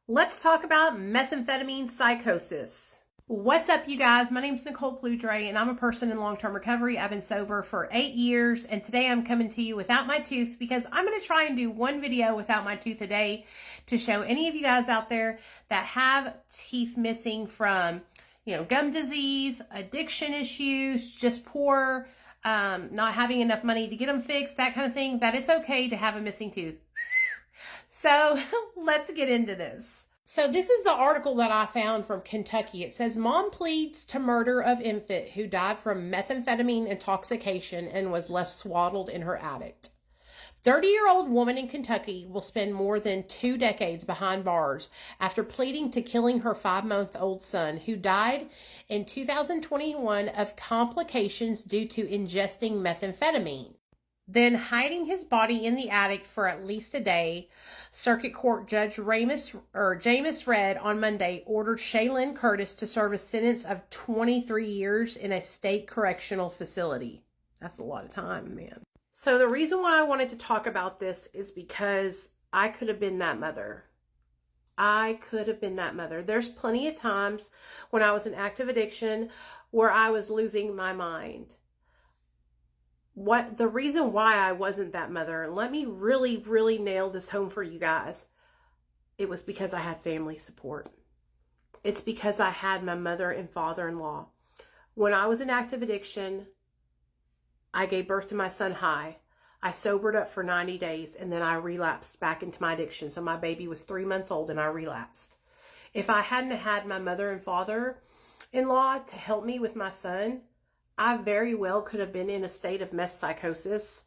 Let's talk about methamphetamine psychosis. What's up, you guys? My name is Nicole Pludre, and I'm a person in long-term recovery. I've been sober for 8 years, and today I'm coming to you without my tooth because I'm going to try and do one video without my tooth a day to show any of you guys out there that have teeth missing from, gum disease, addiction issues, just poor, not having enough money to get them fixed, that kind of thing, that it's okay to have a missing tooth. So let's get into this. So this is the article that I found from Kentucky. It says, Mom pleads to murder of infant who died from methamphetamine intoxication and was left swaddled in her attic. 30-year-old woman in Kentucky will spend more than 2 decades behind bars after pleading to killing her 5-month-old son, who died in 2021 of complications due to ingesting methamphetamine. Then hiding his body in the attic for at least a day, Circuit Court Judge James Redd on Monday ordered Shaylin Curtis to serve a sentence of 23 years in a state correctional facility. That's a lot of time, man. So the reason why I wanted to talk about this is because I could have been that mother. I could have been that mother. There's plenty of times when I was in active addiction where I was losing my mind. The reason why I wasn't that mother, and let me really nail this home for you guys, it was because I had family support. It's because I had my mother and father-in-law. When I was in active addiction, I gave birth to my son high. I sobered up for 90 days, and then I relapsed back into my addiction. So my baby was 3 months old and I relapsed. If I hadn't had my mother and father-in-law to help me with my son, I very well could have been in a state of meth psychosis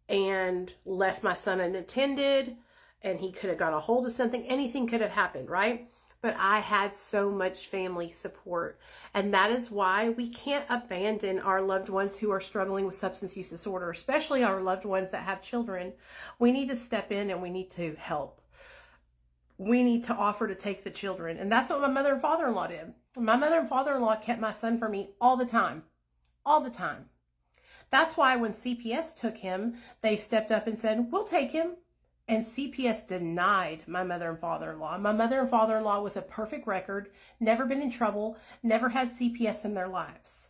and left my son unattended, and he could have got a hold of something. Anything could have happened, right? But I had so much family support. And that is why we can't abandon our loved ones who are struggling with substance use disorder, especially our loved ones that have children. We need to step in and we need to help. We need to offer to take the children. And that's what my mother and father-in-law did. My mother and father-in-law kept my son for me all the time. All the time. That's why when CPS took him, they stepped up and said, we'll take him. And CPS denied my mother and father-in-law. My mother and father-in-law with a perfect record, never been in trouble, never had CPS in their lives.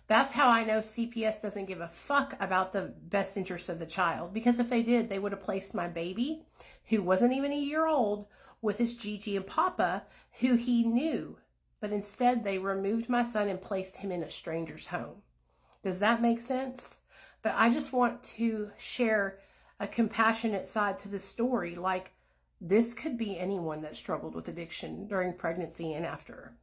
That's how I know CPS doesn't give a fuck about the best interest of the child. Because if they did, they would have placed my baby, who wasn't even a year old, with his Gigi and Papa, who he knew. But instead, they removed my son and placed him in a stranger's home. Does that make sense? But I just want to share a compassionate side to this story. Like, this could be anyone that struggled with addiction during pregnancy and after.